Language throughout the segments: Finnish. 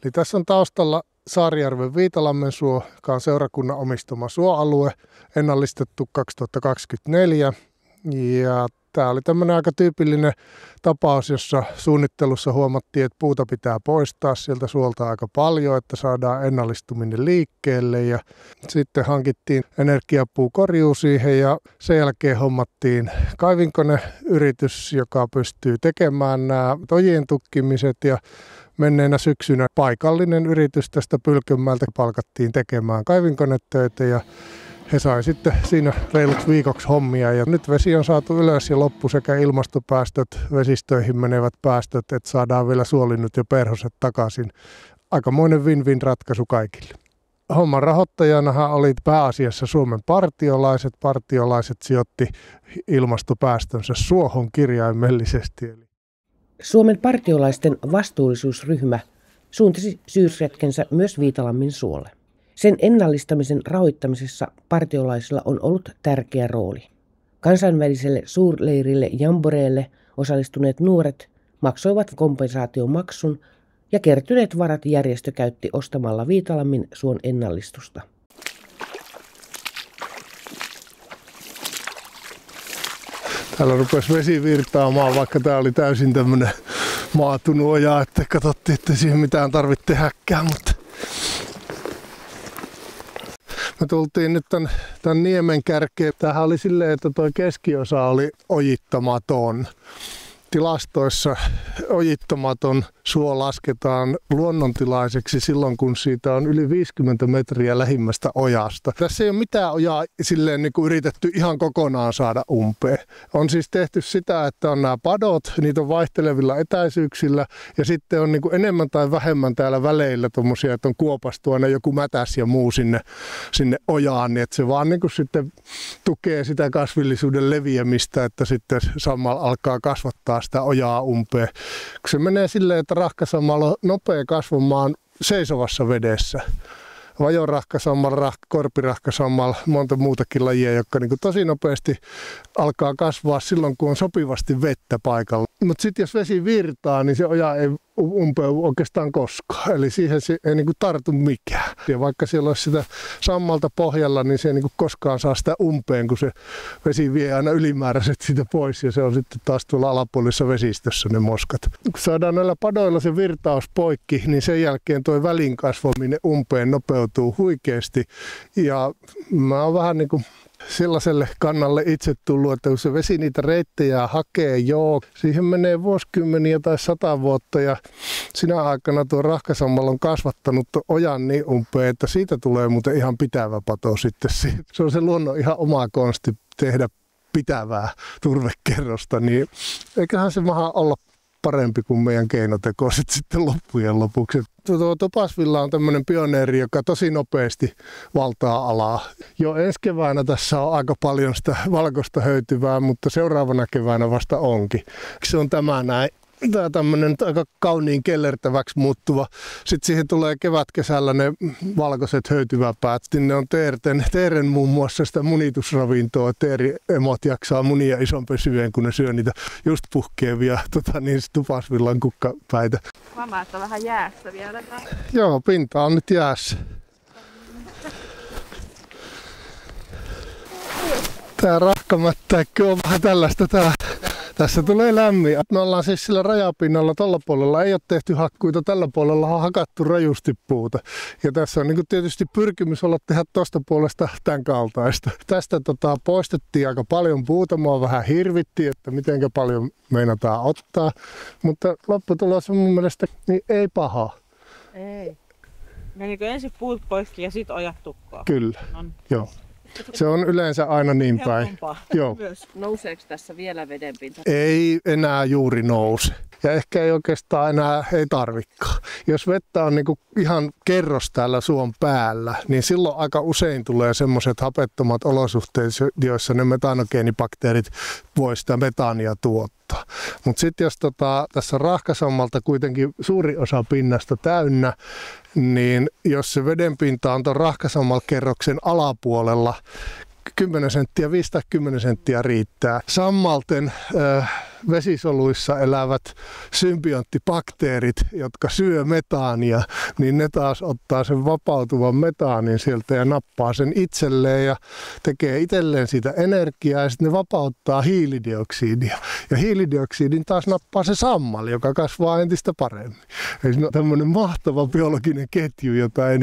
Eli tässä on taustalla Saarijärven Viitalammen suo, joka on seurakunnan omistama suoalue, ennallistettu 2024. Ja tämä oli tämmöinen aika tyypillinen tapaus, jossa suunnittelussa huomattiin, että puuta pitää poistaa sieltä suolta aika paljon, että saadaan ennallistuminen liikkeelle. Ja sitten hankittiin energiapuukorjuu siihen ja sen jälkeen hommattiin kaivinkoneyritys, joka pystyy tekemään nämä ojien tukkimiset. Ja menneenä syksynä paikallinen yritys tästä Pylkönmäeltä palkattiin tekemään kaivinkonetöitä ja he sai sitten siinä reiluksi viikoksi hommia ja nyt vesi on saatu ylös ja loppu sekä ilmastopäästöt, vesistöihin menevät päästöt, että saadaan vielä suolinnut ja perhoset takaisin. Aikamoinen win-win ratkaisu kaikille. Homman rahoittajanahan oli pääasiassa Suomen partiolaiset. Partiolaiset sijoitti ilmastopäästönsä suohon kirjaimellisesti. Suomen partiolaisten vastuullisuusryhmä suuntasi syysretkensä myös Viitalammin suolle. Sen ennallistamisen rahoittamisessa partiolaisilla on ollut tärkeä rooli. Kansainväliselle suurleirille Jamboreelle osallistuneet nuoret maksoivat kompensaatiomaksun ja kertyneet varat järjestö käytti ostamalla Viitalammin suon ennallistusta. Täällä rupesi vesi virtaamaan, vaikka tää oli täysin tämmönen maatunut oja, että katsottiin, että siihen mitään tarvitse tehdäkään, mutta me tultiin nyt tän niemen kärkeen. Tämähän oli silleen, että toi keskiosa oli ojittamaton. Tilastoissa ojittamaton suo lasketaan luonnontilaiseksi silloin, kun siitä on yli 50 metriä lähimmästä ojasta. Tässä ei ole mitään ojaa silleen niin kuin yritetty ihan kokonaan saada umpeen. On siis tehty sitä, että on nämä padot, niitä on vaihtelevilla etäisyyksillä ja sitten on niin kuin enemmän tai vähemmän täällä väleillä tommosia, että on kuopastu aina joku mätäs ja muu sinne ojaan, niin että se vaan niin kuin sitten tukee sitä kasvillisuuden leviämistä, että sitten samalla alkaa kasvattaa sitä ojaa umpeen. Kun se menee silleen, että rahkasammalo on nopea kasvamaan seisovassa vedessä. Vajorahkasammal, korpirahkasammal, monta muutakin lajia, jotka niin kuin tosi nopeasti alkaa kasvaa silloin, kun on sopivasti vettä paikalla. Mutta sitten jos vesi virtaa, niin se oja ei umpeudu oikeastaan koskaan. Eli siihen se ei niin kuin tartu mikään. Ja vaikka siellä olisi sitä sammalta pohjalla, niin se ei niin kuin koskaan saa sitä umpeen, kun se vesi vie aina ylimääräiset siitä pois. Ja se on sitten taas tuolla alapuolisessa vesistössä ne moskat. Kun saadaan näillä padoilla se virtaus poikki, niin sen jälkeen tuo välin kasvaminen umpeen nopeutuu huikeasti. Ja mä oon vähän niin kuin sellaiselle kannalle itse tullut, että kun se vesi niitä reittejä hakee, siihen menee vuosikymmeniä tai 100 vuotta ja sinä aikana tuo rahkasammal on kasvattanut tuon ojan niin umpeen, että siitä tulee muuten ihan pitävä pato sitten. Se on se luonnon ihan oma konsti tehdä pitävää turvekerrosta, niin eiköhän se maha olla parempi kuin meidän keinoteko sitten loppujen lopuksi. Topasvilla on tämmöinen pioneeri, joka tosi nopeasti valtaa alaa. Jo ensi keväänä tässä on aika paljon sitä valkoista höytyvää, mutta seuraavana keväänä vasta onkin. Se on tämä näin. Tämä tämmöinen aika kauniin kellertäväksi muuttuva. Sitten siihen tulee kevätkesällä ne valkoiset höytyväpäät. Ne on teeren muun muassa sitä munitusravintoa. Teeriemot jaksaa munia ison pysyvien, kun ne syö niitä just puhkeavia tupasvillan kukkapäitä. Huomaa, että on vähän jäässä vielä. Joo, pinta on nyt jäässä. Tää rahkamättäikkö on vähän tällaista tää. Tässä tulee lämmin. Me ollaan siis sillä rajapinnalla tällä puolella. Ei ole tehty hakkuita, tällä puolella on hakattu rajusti puuta. Ja tässä on niin kuin tietysti pyrkimys olla tehdä tuosta puolesta tämän kaltaista. Tästä poistettiin aika paljon puuta. Mua vähän hirvitti, että mitenkä paljon meinataan ottaa. Mutta lopputulos on mun mielestä niin ei paha. Ei. Menikö ensin puut pois ja sitten ojat tukkoon? Kyllä, joo. Se on yleensä aina niin päin. Joo. Myös. Nouseeko tässä vielä vedenpinta? Ei enää juuri nouse. Ja ehkä ei oikeastaan enää ei tarvikaan. Jos vettä on niinku ihan kerros täällä suon päällä, niin silloin aika usein tulee semmoiset hapettomat olosuhteet, joissa ne metanogeenibakteerit voi sitä metaania tuottaa. Mutta sitten jos tässä rahkasammalta kuitenkin suuri osa pinnasta täynnä, niin jos se vedenpinta on tuon rahkasammalkerroksen alapuolella, 10 senttiä, 5 tai 10 senttiä riittää. Sammalten vesisoluissa elävät symbioottibakteerit, jotka syö metaania, niin ne taas ottaa sen vapautuvan metaanin sieltä ja nappaa sen itselleen ja tekee itselleen siitä energiaa ja sitten ne vapauttaa hiilidioksidia. Ja hiilidioksidin taas nappaa se sammali, joka kasvaa entistä paremmin. Eli se on tämmöinen mahtava biologinen ketju, jota ei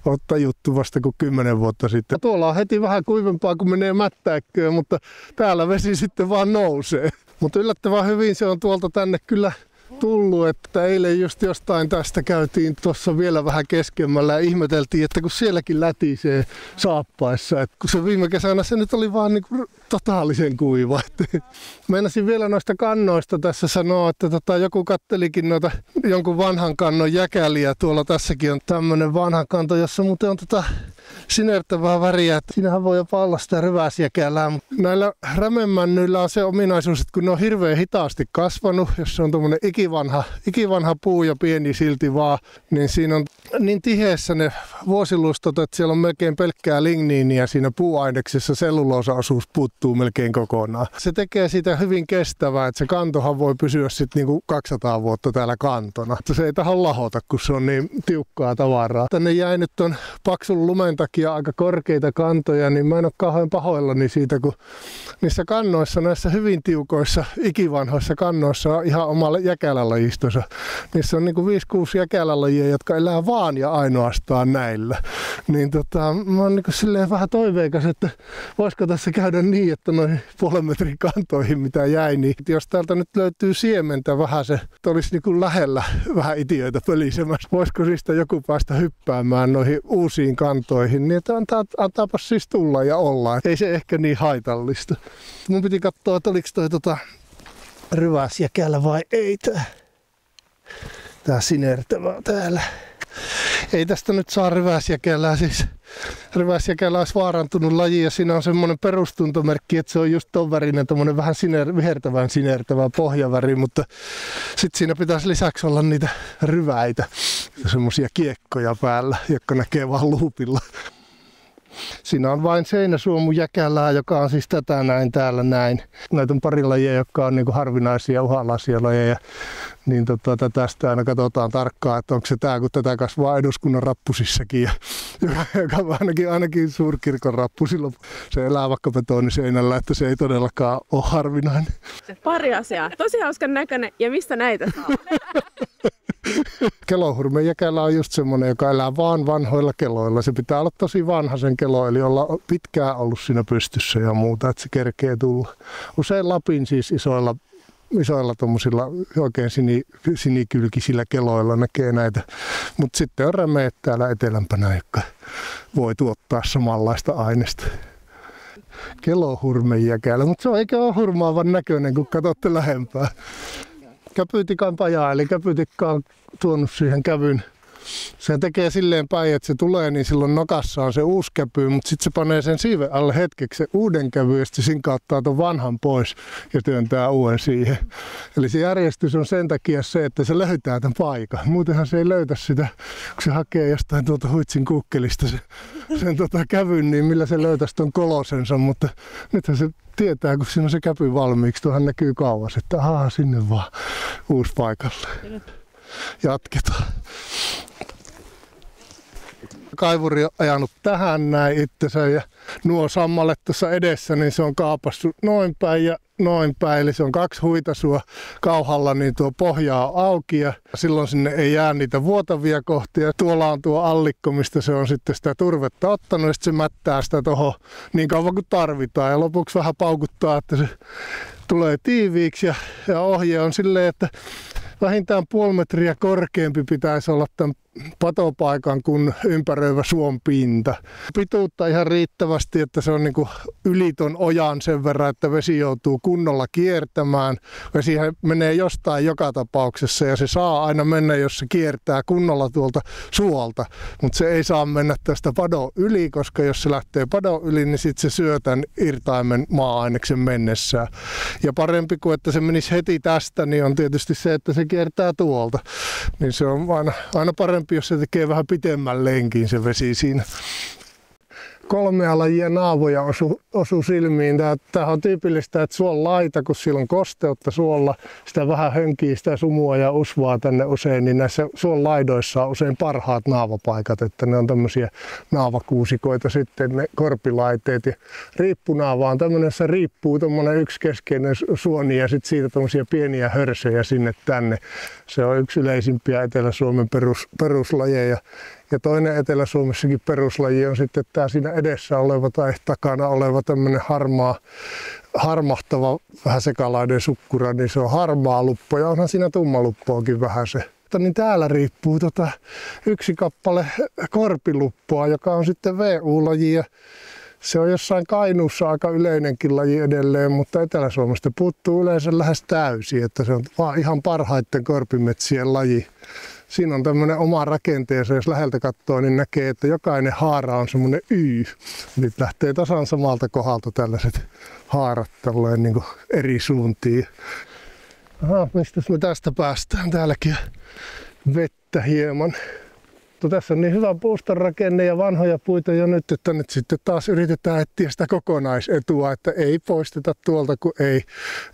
ole tajuttu vasta kuin 10 vuotta sitten. Tuolla on heti vähän kuivempaa, kun menee mättäikköön, mutta täällä vesi sitten vaan nousee. Mutta yllättävän hyvin se on tuolta tänne kyllä tullut, että eilen just jostain tästä käytiin tuossa vielä vähän keskemmällä ja ihmeteltiin, että kun sielläkin lätisee saappaissa, että kun se viime kesänä se nyt oli vaan totaalisen kuiva. Meinasin vielä noista kannoista tässä sanoa, että joku kattelikin noita jonkun vanhan kannon jäkäliä. Tuolla tässäkin on tämmönen vanha kanto, jossa muuten on sinertävää väriä. Että siinähän voi jopa olla sitä ryväsjäkälää. Näillä rämemännyillä on se ominaisuus, että kun ne on hirveän hitaasti kasvanut, jos se on tommonen ikivanha puu ja pieni silti vaan, niin siinä on niin tiheessä ne vuosilustot, että siellä on melkein pelkkää ligniiniä siinä puuaineksessa, selluloosaosuus puuttuu melkein kokonaan. Se tekee siitä hyvin kestävää, että se kantohan voi pysyä sitten 200 vuotta täällä kantona. Se ei tahdo lahota, kun se on niin tiukkaa tavaraa. Tänne jäi nyt ton paksun lumen takia aika korkeita kantoja, niin mä en ole kauhean pahoillani siitä, kun niissä kannoissa, näissä hyvin tiukoissa, ikivanhoissa kannoissa on ihan omalle jäkälälajistonsa. Niissä on 5-6 jäkälälajia, jotka elää vaan ja ainoastaan näillä. Niin mä oon silleen vähän toiveikas, että voisiko tässä käydä niin, että noin 0,5 metrin kantoihin mitä jäi, niin jos täältä nyt löytyy siementä vähän se, että olisi lähellä vähän itiöitä pölisemässä. Voisiko siitä joku päästä hyppäämään noihin uusiin kantoihin, niin että antaapas siis tulla ja olla. Ei se ehkä niin haitallista. Mun piti katsoa, että oliko toi ryväsjäkälä vai ei tää sinertävä täällä. Ei tästä nyt saa ryväsjäkälää, siis ryväsjäkälä olisi vaarantunut laji ja siinä on semmoinen perustuntomerkki, että se on just ton värinen, tommonen vähän vihertävän sinertävä pohjaväri, mutta sitten siinä pitäisi lisäksi olla niitä ryväitä, semmosia kiekkoja päällä, jotka näkee vaan luupilla. Siinä on vain seinäsuomujäkälää, joka on siis tätä näin täällä näin. Näitä on pari lajia, jotka on harvinaisia uhanalaisia lajeja. Niin tästä aina katsotaan tarkkaan, että onko se tää, kun tätä kasvaa eduskunnan rappusissakin. Ja, joka ainakin suurkirkon rappusilla. Se elää vaikka betoniseinällä, että se ei todellakaan ole harvinainen. Pari asiaa. Tosi hauskan näköinen. Ja mistä näitä saa? Kelohurmejäkälä on just semmoinen, joka elää vaan vanhoilla keloilla. Se pitää olla tosi vanha sen kelo, eli olla pitkään ollut siinä pystyssä ja muuta, että se kerkee tulla. Usein Lapin siis isoilla tommosilla oikein sinikylkisillä keloilla näkee näitä. Mutta sitten on rämeet täällä etelämpänä, jotka voi tuottaa samanlaista aineesta. Kelohurmejäkälä, mutta se on eikä ole hurmaavan näköinen, kun katsotte lähempää. Käpytikan pajaa, eli käpytikka on tuonut siihen kävyn. Se tekee silleen päin, että se tulee, niin silloin nokassa on se uusi käpy, mutta sitten se panee sen siiven alle hetkeksi se uuden kävyn ja sitten sinkauttaa ton vanhan pois ja työntää uuden siihen. Eli se järjestys on sen takia se, että se löytää tämän paikan. Muutenhan se ei löytä sitä, kun se hakee jostain tuolta huitsin kukkelista sen kävyn, niin millä se löytäisi ton kolosensa, mutta nythän se tietää, kun siinä on se käpy valmiiksi. Tuohan näkyy kauas, että sinne vaan uusi paikalle. Jatketaan. Kaivuri on ajanut tähän näin itsensä ja nuo sammalet tuossa edessä, niin se on kaapassut noin päin ja noin päin. Eli se on 2 huitasua kauhalla, niin tuo pohja on auki ja silloin sinne ei jää niitä vuotavia kohtia. Tuolla on tuo allikko, mistä se on sitten sitä turvetta ottanut ja sitten se mättää sitä tuohon niin kauan kuin tarvitaan. Ja lopuksi vähän paukuttaa, että se tulee tiiviiksi ja ohje on silleen, että vähintään 0,5 metriä korkeampi pitäisi olla tämän patopaikan kuin ympäröivä suon pinta. Pituutta ihan riittävästi, että se on yli ton ojan sen verran, että vesi joutuu kunnolla kiertämään. Vesihän menee jostain joka tapauksessa ja se saa aina mennä, jos se kiertää kunnolla tuolta suolta. Mutta se ei saa mennä tästä padon yli, koska jos se lähtee padon yli, niin sitten se syö tämän irtaimen maa-aineksen mennessään. Ja parempi kuin että se menisi heti tästä, niin on tietysti se, että se kiertää tuolta. Niin se on aina parempi, jos se tekee vähän pitemmän lenkin se vesi siinä. kolmea lajia naavoja osu silmiin. Tämä on tyypillistä, että suon laita, kun siellä on kosteutta suolla, sitä vähän hönkii sitä sumua ja usvaa tänne usein, niin näissä suon laidoissa on usein parhaat naavapaikat, että ne on tämmöisiä naavakuusikoita sitten, ne korpilaiteet. Ja riippunaava on tämmöinen, jossa riippuu tämmöinen yksi keskeinen suoni ja sitten siitä tämmöisiä pieniä hörsöjä sinne tänne. Se on yksi yleisimpiä Etelä-Suomen peruslajeja. Ja toinen Etelä-Suomessakin peruslaji on sitten tämä siinä edessä oleva tai takana oleva tämmöinen harmahtava, vähän sekalainen sukkura, niin se on harmaa luppo ja onhan siinä tummaluppoakin vähän se. Niin täällä riippuu yksi kappale korpiluppoa, joka on sitten VU-laji ja se on jossain Kainuussa aika yleinenkin laji edelleen, mutta Etelä-Suomesta puuttuu yleensä lähes täysin, että se on vaan ihan parhaiten korpimetsien laji. Siinä on tämmöinen oma rakenteensa, jos läheltä katsoo, niin näkee, että jokainen haara on semmoinen Y. Nyt lähtee tasan samalta kohdalta tällaiset haarat niin kuin eri suuntiin. Aha, mistä me tästä päästään? Täälläkin vettä hieman. Tässä on niin hyvä puuston rakenne ja vanhoja puita jo nyt, että nyt sitten taas yritetään etsiä sitä kokonaisetua, että ei poisteta tuolta, kun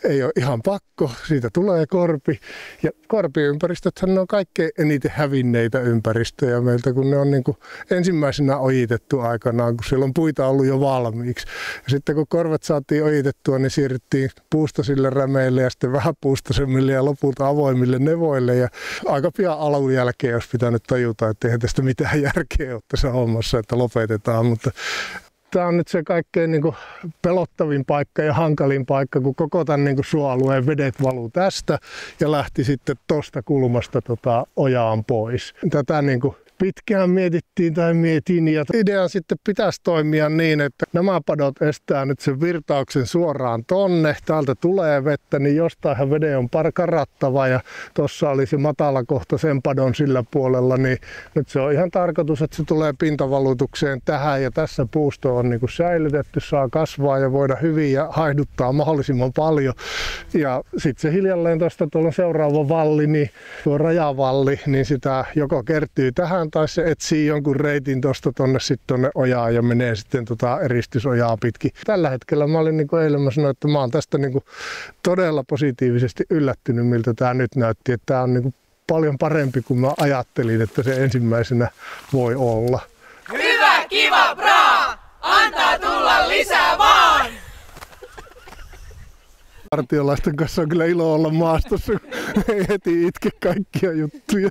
ei ole ihan pakko. Siitä tulee korpi. Ja korpiympäristöthän ne on kaikkein eniten hävinneitä ympäristöjä meiltä, kun ne on niin kuin ensimmäisenä ojitettu aikanaan, kun siellä on puita ollut jo valmiiksi. Ja sitten kun korvet saatiin ojitettua, niin siirryttiin puustosille rämeille ja sitten vähän puustosemmille ja lopulta avoimille nevoille. Ja aika pian alun jälkeen olisi pitänyt tajuta, että eihän tästä mitään järkeä ole tässä hommassa, että lopetetaan, mutta tämä on nyt se kaikkein niin kuin pelottavin paikka ja hankalin paikka, kun koko tämän niin kuin suoalueen vedet valuu tästä ja lähti sitten tuosta kulmasta ojaan pois. Tätä niin kuin pitkään mietittiin tai mietin ja idean sitten pitäisi toimia niin, että nämä padot estää nyt sen virtauksen suoraan tonne. Täältä tulee vettä, niin jostainhan veden on karattava ja tuossa oli se matala kohta sen padon sillä puolella, niin nyt se on ihan tarkoitus, että se tulee pintavalutukseen tähän ja tässä puusto on niin kuin säilytetty, saa kasvaa ja voida hyvin ja haihduttaa mahdollisimman paljon. Ja sitten se hiljalleen tuosta tuolla seuraava valli, niin tuo rajavalli, niin sitä joko kertyy tähän tai se etsii jonkun reitin tuosta tonne ojaan ja menee sitten eristysojaa pitkin. Tällä hetkellä mä olin, niin kuin eilen mä sanoin, että mä oon tästä niin kuin todella positiivisesti yllättynyt, miltä tämä nyt näytti. Että tämä on niin kuin paljon parempi kuin mä ajattelin, että se ensimmäisenä voi olla. Hyvä, kiva, bra! Antaa tulla lisää vaan! Partiolaisten kanssa on kyllä ilo olla maastossa, ei heti itke kaikkia juttuja.